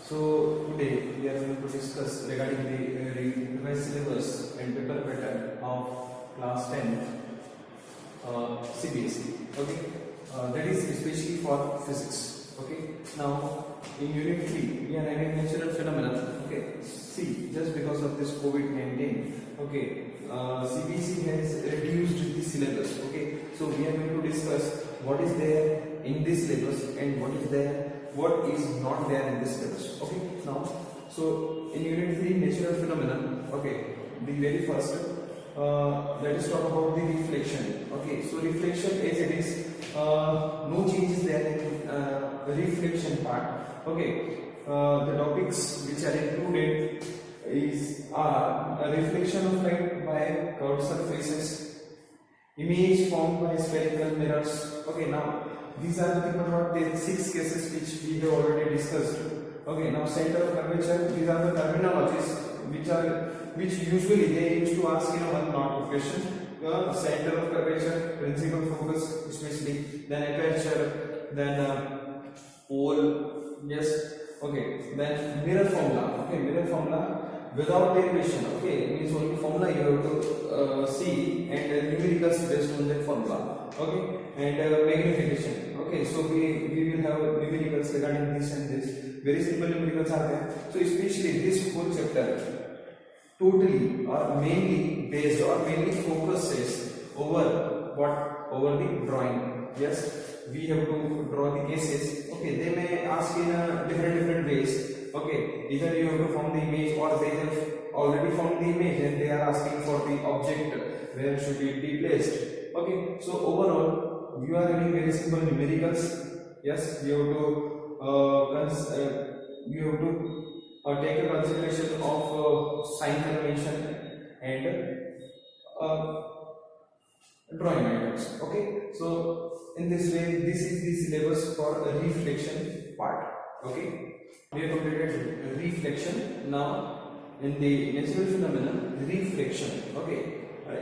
So today we are going to discuss regarding the revised syllabus and paper pattern of class 10 CBSE. Okay, that is especially for physics. Okay, now in unit 3 we are having natural phenomena. Okay, see, just because of this COVID-19, okay, CBSE has reduced the syllabus. Okay, so we are going to discuss what is there in this syllabus and what is not there in this syllabus. Okay, now so in unit 3 natural phenomena, okay, the very first let us talk about the reflection. Okay, so reflection as it is, no changes there in reflection part. Okay, the topics which are included are a reflection of light by curved surfaces, image formed by spherical mirrors. Okay, now these are nothing but what the 6 cases which we have already discussed. Okay, now center of curvature, these are the terminologies which usually they used to ask in a one mark question. Center of curvature, principal focus especially, then aperture, then pole, yes. Okay, then mirror formula. Okay, mirror formula without derivation. Okay, means only formula you have to see, and numericals based on that formula. Okay, and magnification. Okay, so we will have numericals regarding this and this. Very simple numericals are there. So especially this whole chapter totally or mainly based or mainly focuses over what? Over the drawing. Yes, we have to draw the cases. Okay, they may ask in different ways. Okay, either you have to form the image or they have already formed the image and they are asking for the object, where should it be placed. Okay, so overall you are having very simple numericals. Yes, you have to take a consideration of sign convention and drawing items. Okay, so in this way, this is the syllabus for the reflection part. Okay, we have completed reflection. Now in the natural phenomenon, reflection. Okay,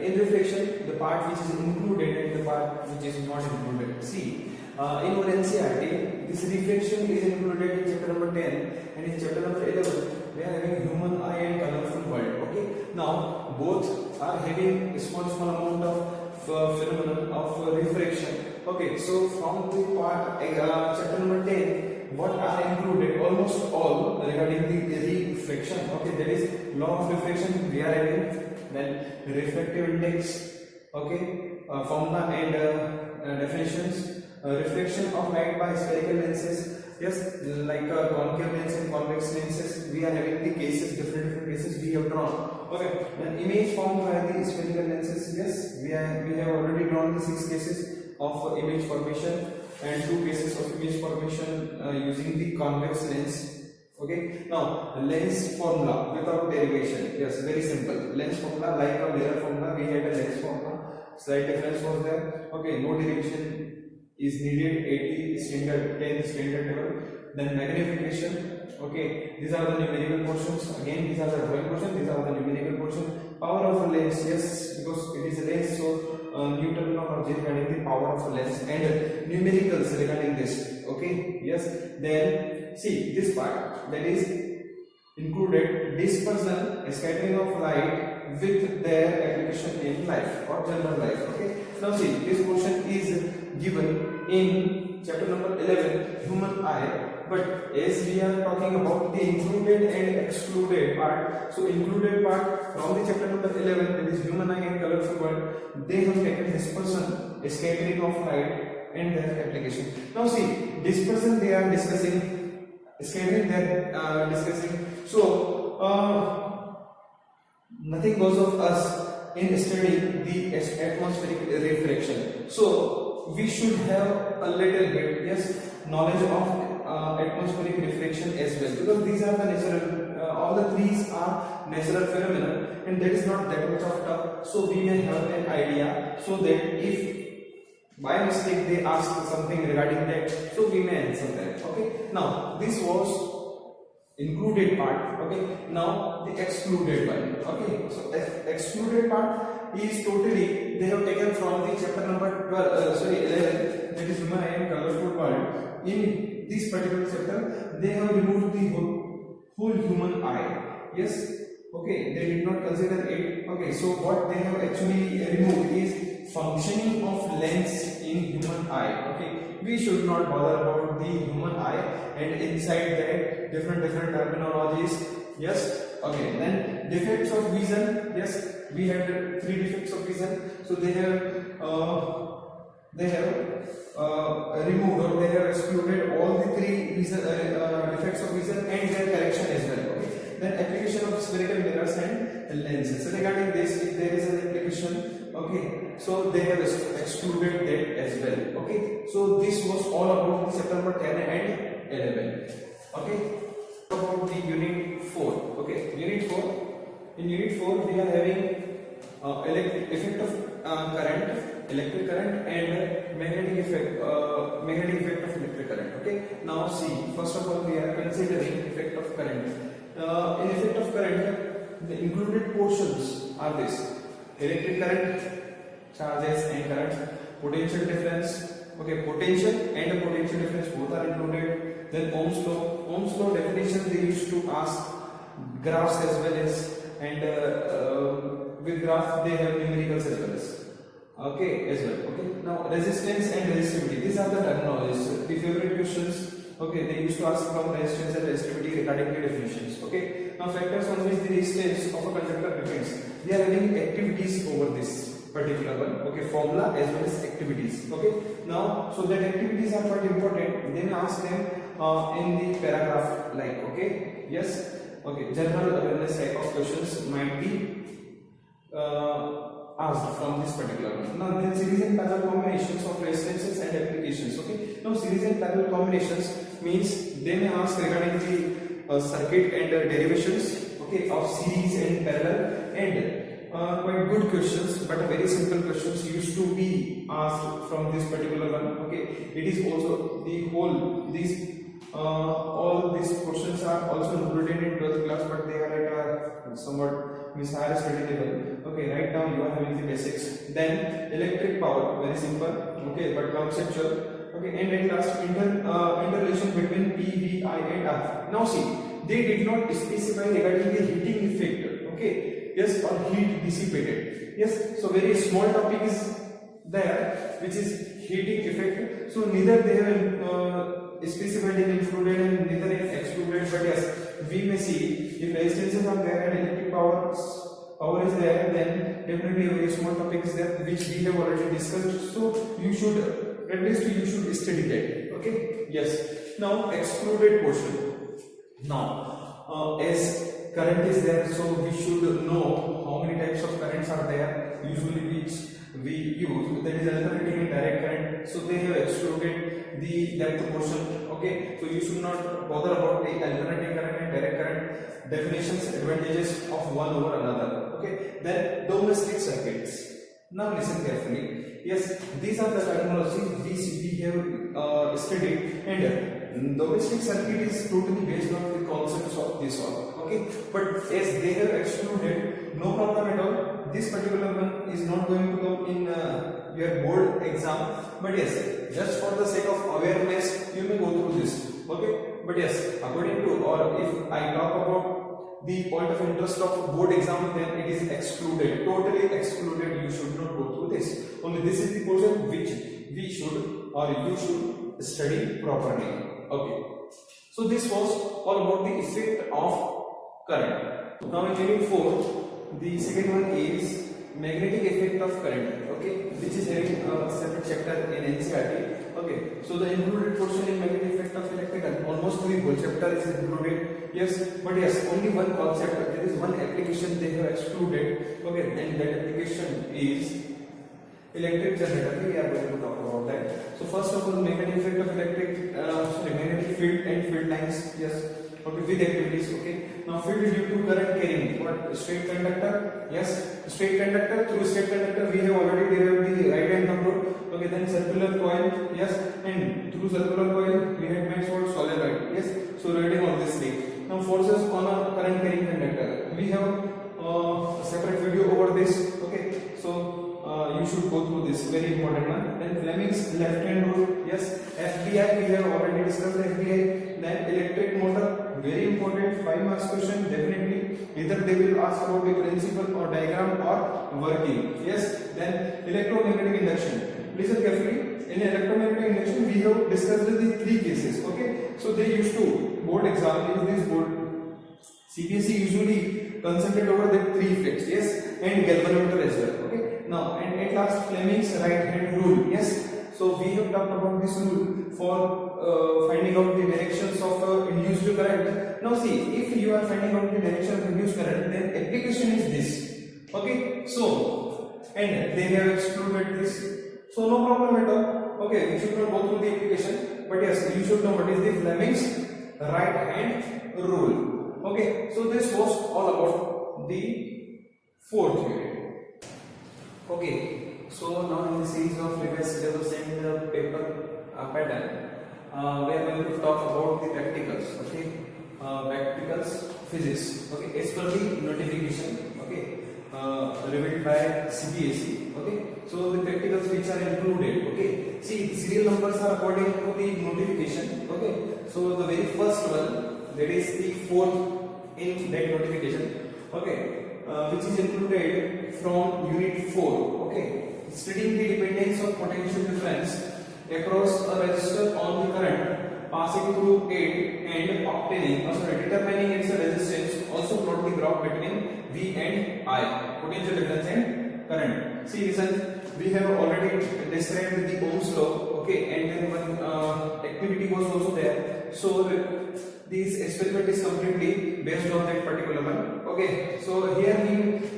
in reflection, the part which is included and the part which is not included. See, in our NCERT, this reflection is included in chapter number 10, and in chapter number 11 we are having human eye and colorful world. Okay, now both are having a small amount of phenomenon of refraction. Okay, so from the part chapter number 10, what are included? Almost all regarding the reflection. Okay, that is law of refraction we are having, then refractive index. Okay, formula and definitions. Reflection of light by spherical lenses. Yes, like concave lens and convex lenses, we are having the cases, different cases we have drawn. Okay, then image formed by the spherical lenses. Yes, we have already drawn the 6 cases of image formation and 2 cases of image formation using the convex lens. Okay, now lens formula without derivation. Yes, very simple. Lens formula like a mirror formula, we had a lens formula. Slight difference was there. Okay, no derivation is needed at the standard 10 standard level. Then magnification. Okay, these are the numerical portions. Again, these are the drawing portion, these are the numerical portion. Power of a lens. Yes, because it is a lens, so new terminology regarding the power of a lens and numericals regarding this. Okay, yes. Then see this part, that is included dispersion, scattering of light with their application in life or general life. Okay, now see, this portion is given in chapter number 11, human eye. But as we are talking about the included and excluded part, so included part from the chapter number 11, that is human eye and colorful world, they have taken dispersion, scattering of light and their application. Now see, dispersion they are discussing, scattering they are discussing. So nothing goes of us in studying the atmospheric reflection. So we should have a little bit, yes, knowledge of atmospheric reflection as well, because these are the natural, all the threes are natural phenomena, and that is not that much of tough. So we may have an idea, so that if by mistake they ask something regarding that, so we may answer that. Okay, now this was included part. Okay, now the excluded one. Okay, so excluded part is totally they have taken from the chapter number 11, that is human eye and colorful world. In this particular chapter, they have removed the full human eye. Yes. Okay, they did not consider it. Okay, so what they have actually removed is functioning of lens in human eye. Okay, we should not bother about the human eye, and inside that different terminologies. Yes. Okay, then defects of vision. Yes, we had 3 defects of vision. So they have removed, or they have excluded all the 3 vision, defects of vision and their correction as well. Okay. Then application of spherical mirrors and lenses. So regarding this, if there is an application, okay, so they have excluded that as well. Okay, so this was all about the chapter number 10 and 11. Okay, about the unit 4. Okay, unit 4. In unit 4, we are having effect of current, electric current, and magnetic effect of electric current. Okay, now see, first of all, we are considering effect of current. In effect of current, the included portions are this: electric current, charges and currents, potential difference. Okay, potential and potential difference both are included. Then Ohm's law. Ohm's law definition they used to ask graphs as well as, and with graph they have numericals as well as. Okay, as well. Okay, now resistance and resistivity. These are the terminologies. The favorite questions. Okay, they used to ask from resistance and resistivity regarding the definitions. Okay, now factors on which the resistance of a conductor depends. They are having activities over this particular one. Okay, formula as well as activities. Okay, now so that activities are quite important. Then ask them in the paragraph like. Okay, yes. Okay, general awareness type of questions might be asked from this particular one. Now then series and parallel combinations of resistances and applications. Okay, now series and parallel combinations means they may ask regarding the circuit and derivations, okay, of series and parallel, and quite good questions, but very simple questions used to be asked from this particular one. Okay, it is also the whole these all these questions are also included in 12th class, but they are at a somewhat higher study level. Okay, right now you are having the basics. Then electric power, very simple. Okay, but conceptual. Okay, and at last interrelation between P, V, I and R. Now see, they did not specify regarding the heating effect. Okay, yes, or heat dissipated. Yes, so very small topic is there, which is heating effect. So neither they have specified and included and neither is excluded, but yes, we may see if resistances are there and electric power is there, then definitely a very small topic is there which we have already discussed. So you should at least you should study that. Okay, yes. Now excluded portion. Now as current is there, so we should know how many types of currents are there usually which we use. That is alternating and direct current. So they have excluded the depth portion. Okay, so you should not bother about the alternating current and direct current definitions, advantages of one over another. Okay, then domestic circuits. Now listen carefully. Yes, these are the terminologies we have studied, and domestic circuit is totally based on the concepts of this one. Okay, but as they have excluded, no problem at all. This particular one is not going to come in your board exam, but yes, just for the sake of awareness, you may go through this. Okay, but yes, according to, or if I talk about the point of interest of board exam, then it is excluded, totally excluded. You should not go through this. Only this is the portion which we should or you should study properly. Okay, so this was all about the effect of current. Now in unit 4, the second one is magnetic effect of current. Okay, which is having a separate chapter in NCERT. Okay, so the included portion in magnetic effect of electrical, almost the whole chapter is included. Yes, but yes, only one concept, there is one application they have excluded. Okay, and that application is electric generator. We are going to talk about that. So first of all, magnetic effect of magnetic field and field lines. Yes, okay, with activities. Okay, now field due to current carrying. What? Straight conductor. Yes, straight conductor. Through straight conductor we have already derived the right hand thumb rule. Okay, then circular coil. Yes, and through circular coil we had Maxwell's solenoid. Yes, so writing on this thing. Now forces on a current carrying conductor. We have a separate video over this. Okay, so you should go through this, very important one. Then Fleming's left hand rule. Yes, FBI we have already discussed FBI. Then electric motor, very important, 5 will ask question, definitely either they will ask about the principle or diagram or working. Yes. Then electromagnetic induction. Listen carefully. In electromagnetic induction, we have discussed the three cases. Okay. So they used to board exam is this board. CBSE usually concentrate over the three effects. Yes, and galvanometer as well. Okay. Now and at last Fleming's right hand rule. Yes. So we have talked about this rule for finding out the directions of induced current. Now see, if you are finding out the direction of induced current, then application is this. Okay, so and they have excluded this, so no problem at all. Okay, we should not go through the application, but yes, you should know what is the Fleming's right hand rule. Okay, so this was all about the fourth unit. Okay. So now in the series of revised syllabus and paper pattern, we are going to talk about the practicals. Okay, practicals physics. Okay, as per the notification. Okay, revealed by CBSE. Okay, so the practicals which are included. Okay, see the serial numbers are according to the notification. Okay, so the very first one, that is the fourth in that notification. Okay, which is included from unit 4. Okay. Studying the dependence of potential difference across a resistor on the current passing through it and determining its resistance. Also plot the graph between V and I. Potential difference and current. See, listen, we have already described the Ohm's law. Okay, and then one activity was also there. So this experiment is completely based on that particular one. Okay, so here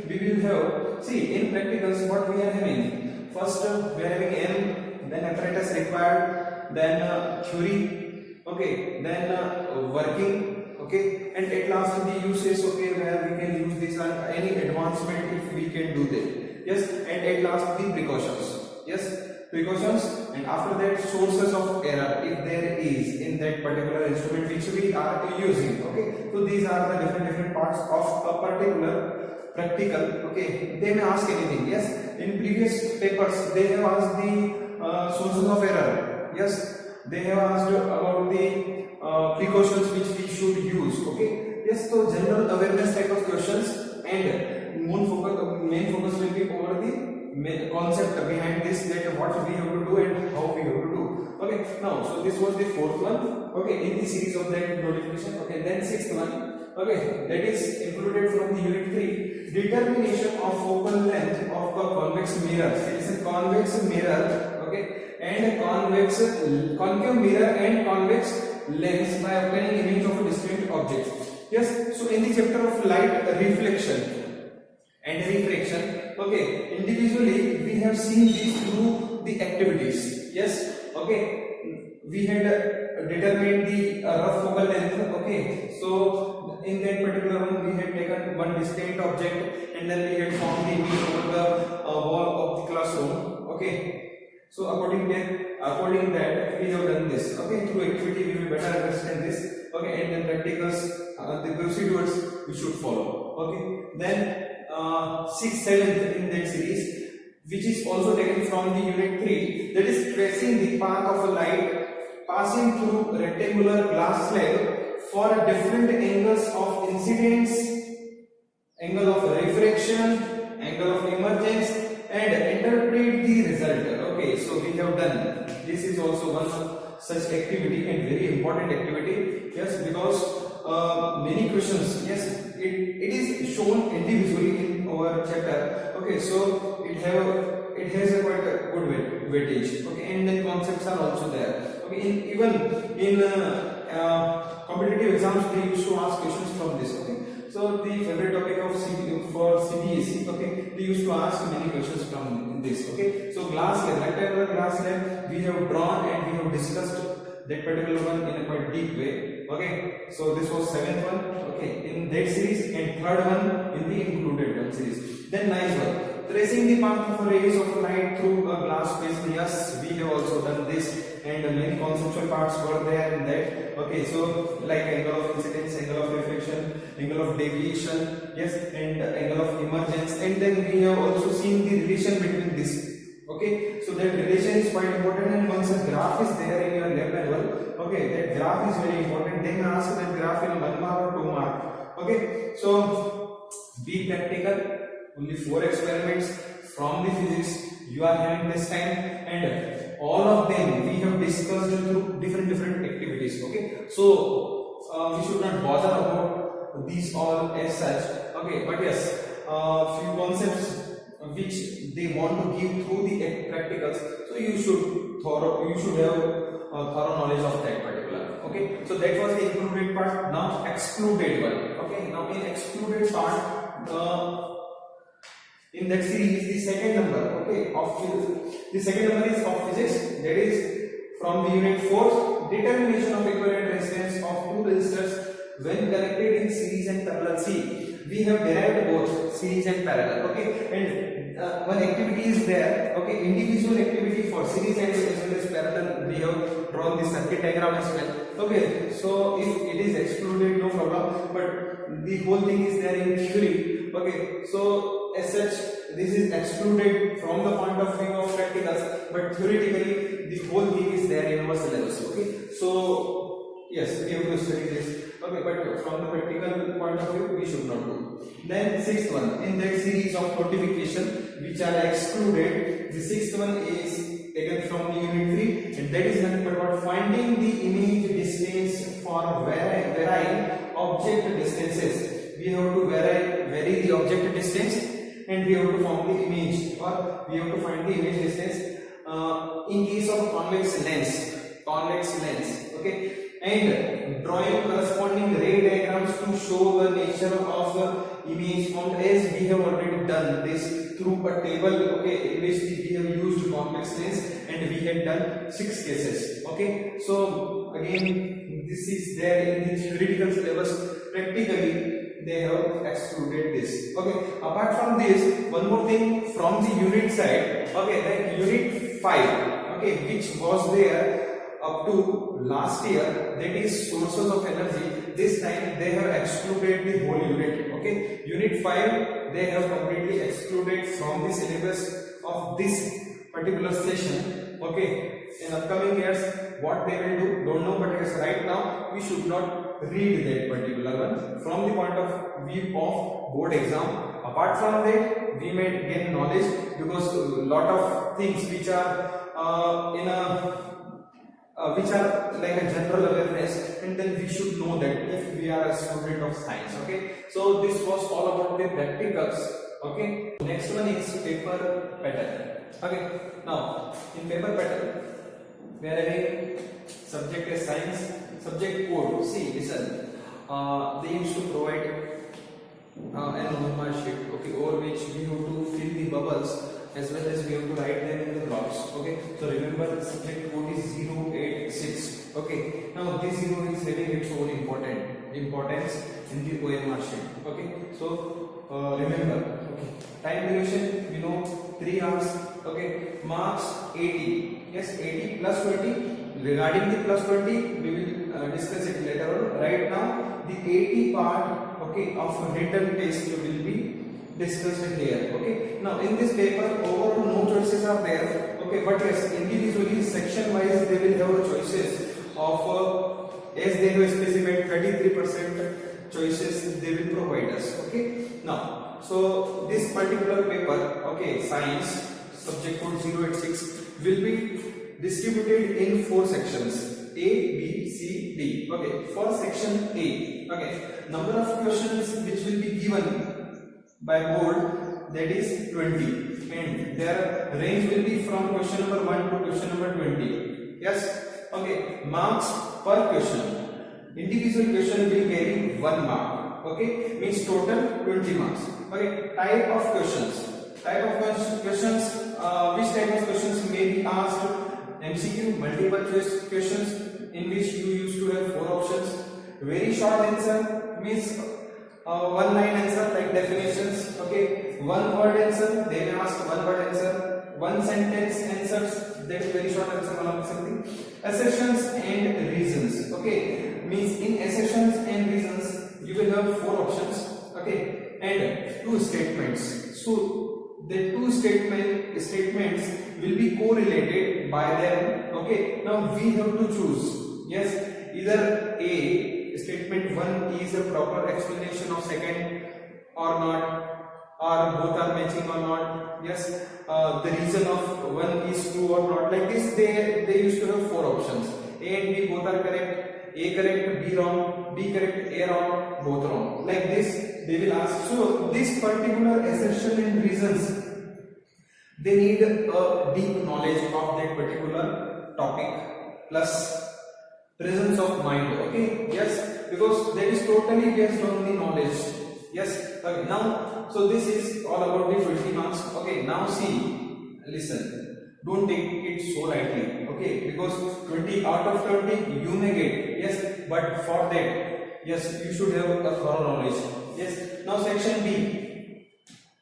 we will have, see in practicals what we are having. First we are having M, then apparatus required, then theory, okay, then working, okay, and at last the uses, okay, where we can use this and any advancement if we can do that. Yes, and at last the precautions. Yes, precautions, and after that sources of error if there is in that particular instrument which we are using. Okay, so these are the different parts of a particular practical. Okay, they may ask anything. Yes, in previous papers they have asked the sources of error. Yes, they have asked about the precautions which we should use. Okay, yes, so general awareness type of questions, and main focus will be over the concept behind this, that what we have to do and how we have to do. Okay, now so this was the fourth one. Okay, in the series of that notification. Okay, then sixth one. Okay, that is included from the unit 3, determination of focal length of a convex mirror. It is a convex mirror, okay, and a concave mirror and convex lens by obtaining image of a distinct object. Yes, so in the chapter of light reflection and refraction, okay, individually we have seen these through the activities. Yes, okay, we had determined the rough focal length. Okay, so in that particular one we had taken one distinct object and then we had found the image over the wall of the classroom. Okay, so according that we have done this. Okay, through activity we will better understand this. Okay, and then practicals, the procedures we should follow. Okay, then 6th, 7th in that series, which is also taken from the unit 3, that is tracing the path of a light passing through rectangular glass slab for different angles of incidence, angle of refraction, angle of emergence, and interpret the result. Okay, so we have done. This is also one such activity and very important activity. Yes, because many questions. Yes, it is shown individually in our chapter. Okay, so it has a quite a good weightage. Okay, and then concepts are also there. Okay, even in competitive exams they used to ask questions from this. Okay, so the favorite topic of CBSE. Okay, they used to ask many questions from this. Okay, so glass slab, rectangular glass slab we have drawn and we have discussed that particular one in a quite deep way. Okay, so this was 7th one. Okay, in that series, and 3rd one in the included one series. Then 9th one, tracing the path of rays of light through a glass space. Yes, we have also done this, and many conceptual parts were there in that. Okay, so like angle of incidence, angle of reflection, angle of deviation, yes, and angle of emergence, and then we have also seen the relation between this. Okay, so that relation is quite important, and once a graph is there in your lab manual, okay, that graph is very important. They may ask that graph in 1 mark or 2 mark. Okay, so be practical. Only 4 experiments from the physics you are having this time, and all of them we have discussed through different activities. Okay, so we should not bother about these all as such. Okay, but yes, few concepts which they want to give through the practicals, so you should have thorough knowledge of that particular. Okay, so that was the included part. Now excluded one. Okay, now in excluded part, in that series, the second number, okay, the second number is of physics, that is from the unit 4, determination of equivalent resistance of two resistors when connected in series and parallel. See, we have derived both series and parallel. Okay, and one activity is there. Okay, individual activity for series and as well as parallel. We have drawn the circuit diagram as well. Okay, so if it is excluded, no problem. But the whole thing is there in theory. Okay, so as such, this is excluded from the point of view of practicals. But theoretically, the whole thing is there in our syllabus. Okay, so yes, we have to study this. Okay, but from the practical point of view, we should not do. Then sixth one, in that series of notification which are excluded, the sixth one is taken from the unit 3, and that is nothing but about finding the image distance for varying object distances. We have to vary the object distance, and we have to form the image, or we have to find the image distance in case of convex lens. Okay, and drawing corresponding ray diagrams to show the nature of the image formed, as we have already done this through a table. Okay, in which we have used convex lens, and we had done 6 cases. Okay, so again, this is there in the theoretical syllabus. Practically, they have excluded this. Okay, apart from this, one more thing from the unit side. Okay, then unit 5, okay, which was there up to last year, that is sources of energy. This time they have excluded the whole unit. Okay, unit 5 they have completely excluded from the syllabus of this particular session. Okay, in upcoming years what they will do, don't know, but yes, right now we should not read that particular one from the point of view of board exam. Apart from that, we may gain knowledge, because a lot of things which are which are like a general awareness, and then we should know that if we are a student of science. Okay, so this was all about the practicals. Okay, next one is paper pattern. Okay, now in paper pattern we are having subject as science, subject code. See, listen, they used to provide an OMR sheet, okay, over which we have to fill the bubbles, as well as we have to write them in the blocks. Okay, so remember the subject code is 086. Okay, now this 0 is having its own importance in the OMR sheet. Okay, so remember, okay, time duration we know 3 hours. Okay, marks 80. Yes, 80 plus 20. Regarding the plus 20, we will discuss it later on. Right now, the 80 part, okay, of written test will be discussed here. Okay, now in this paper overall no choices are there. Okay, but yes, individually section wise they will have choices of as they have specified 33% choices they will provide us. Okay, now so this particular paper, okay, science subject code 086 will be distributed in 4 sections, A, B, C, D. Okay, for section A, okay, number of questions which will be given by board, that is 20, and their range will be from question number 1 to question number 20. Yes, okay, marks per question. Individual question will carry 1 mark. Okay, means total 20 marks. Okay, type of questions. Which type of questions may be asked? MCQ, multiple choice questions, in which you used to have 4 options. Very short answer means one line answer like definitions. Okay, one word answer, they may ask one word answer. One sentence answers, that is very short answer, one of something. Assertions and reasons. Okay, means in assertions and reasons you will have 4 options. Okay, and 2 statements. So the 2 statements will be correlated by them. Okay, now we have to choose. Yes, either A statement 1 is a proper explanation of second or not, or both are matching or not. Yes, the reason of one is true or not. Like this, they used to have 4 options. A and B both are correct. A correct, B wrong. B correct, A wrong. Both wrong. Like this, they will ask. So this particular assertion and reasons, they need a deep knowledge of that particular topic plus presence of mind. Okay. Yes, because that is totally based on the knowledge. Yes. Okay. Now, so this is all about the 20 marks. Okay. Now see, listen, don't take it so lightly. Okay, because 20 out of 30 you may get. Yes, but for that, yes, you should have a thorough knowledge. Yes. Now section B.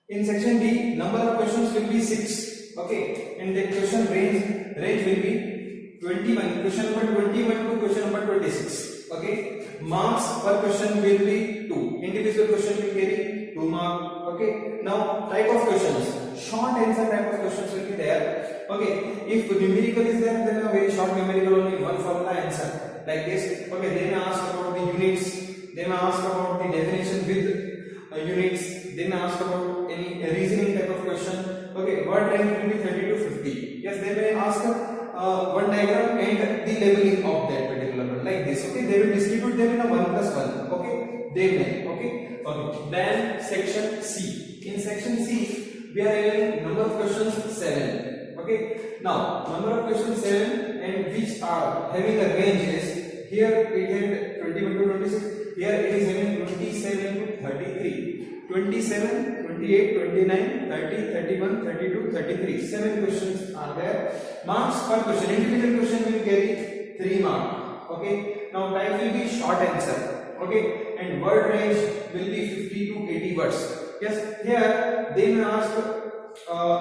In section B, number of questions will be 6. Okay, and the question range will be 21. Question number 21 to question number 26. Okay, marks per question will be 2. Individual question will carry 2 marks. Okay. Now type of questions, short answer type of questions will be there. Okay, if numerical is there, then a very short numerical, only one formula answer like this. Okay, they may ask about the units, they may ask about the definition with units, they may ask about any reasoning type of question. Okay, word range will be 30 to 50. Yes, they may ask one diagram and the labeling of that particular one like this. Okay, they will distribute them in a 1 plus 1. Okay, they may. Okay, okay. Then section C. In section C, we are having number of questions 7. Okay, now number of questions 7 and which are having a range is here it had 21 to 26. Here it is having 27 to 33, 27, 28, 29, 30, 31, 32, 33. 7 questions are there. Marks per question. Individual question will carry 3 marks. Okay. Now type will be short answer. Okay. And word range will be 50 to 80 words. Yes. Here they may ask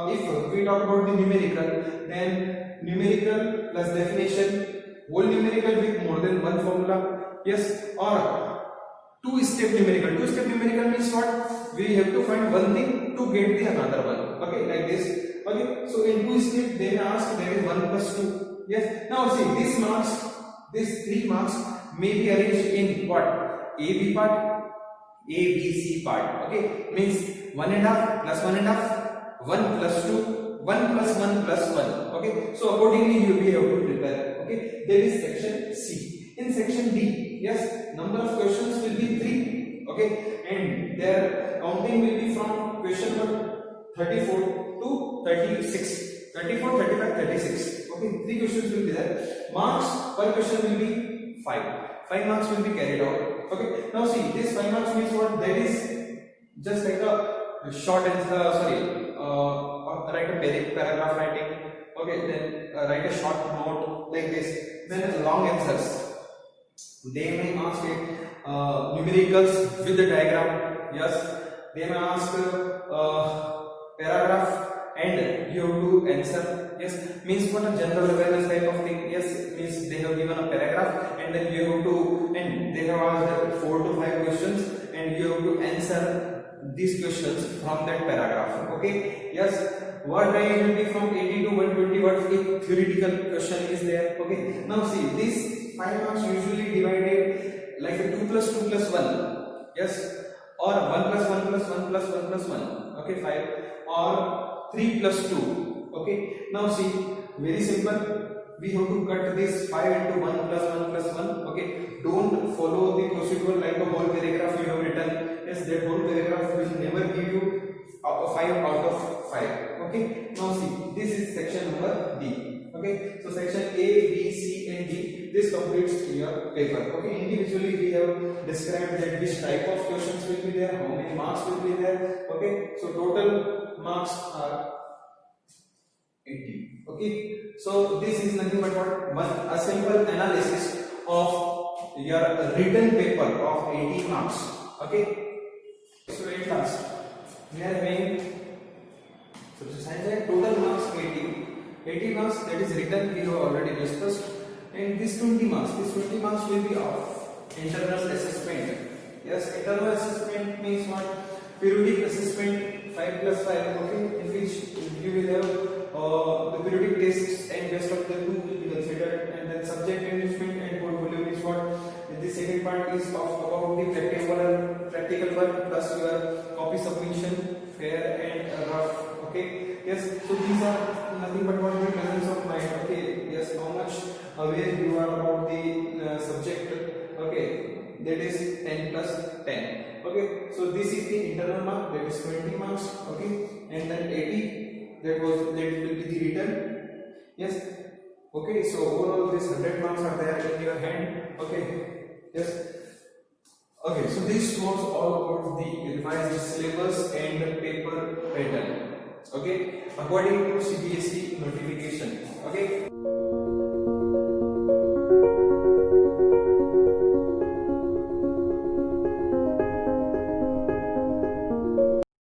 if we talk about the numerical, then numerical plus definition, whole numerical with more than one formula. Yes. Or two-step numerical. Two-step numerical means what? We have to find one thing to get the another one. Okay, like this. Okay, so in two-step they may ask there is 1 plus 2. Yes. Now see, these marks, these 3 marks may be arranged in what? A B part, A B C part. Okay, means 1.5 plus 1.5, 1 plus 2, 1 plus 1 plus 1. Okay, so accordingly you will have to prepare. Okay, there is section C. In section D, yes, number of questions will be 3. Okay, and their counting will be from question number 34 to 36. 34, 35, 36. Okay, 3 questions will be there. Marks per question will be 5. 5 marks will be carried out. Okay, now see, this 5 marks means what? That is just like a short answer. Write a paragraph writing. Okay, then write a short note like this. Then long answers. They may ask numericals with the diagram. Yes, they may ask paragraph and you have to answer. Yes, means what a general awareness type of thing. Yes, means they have given a paragraph and then you have to, and they have asked 4 to 5 questions and you have to answer these questions from that paragraph. Okay, yes. Word range will be from 80 to 120 words if theoretical question is there. Okay, now see, these 5 marks usually divided like a 2 plus 2 plus 1. Yes, or 1 plus 1 plus 1 plus 1 plus 1. Okay, 5 or 3 plus 2. Okay, now see, very simple. We have to cut this 5 into 1 plus 1 plus 1. Okay, don't follow the procedure like a whole paragraph you have written. Yes, that whole paragraph will never give you 5 out of 5. Okay, now see, this is section number D. Okay, so section A, B, C and D, this completes your paper. Okay, individually we have described that which type of questions will be there, how many marks will be there. Okay, so total marks are 80. Okay, so this is nothing but what? A simple analysis of your written paper of 80 marks. Okay, so at last we are having total marks 80 marks, that is written, we have already discussed, and this 20 marks will be of internal assessment. Yes, internal assessment means what? Periodic assessment 5 plus 5. Okay, in which you will have the periodic tests and rest of the 2 will be considered, and then subject enrichment and portfolio is what? In the second part is of about the practical work plus your copy submission, fair and rough. Okay, yes. So these are nothing but what the presence of mind. Okay, yes. How much aware you are about the subject. Okay, that is 10 plus 10. Okay, so this is the internal mark, that is 20 marks. Okay, and then 80 that will be the written. Yes. Okay, so overall this 100 marks are there in your hand. Okay, yes. Okay, so this was all about the revised syllabus and paper pattern. Okay, according to CBSE notification. Okay.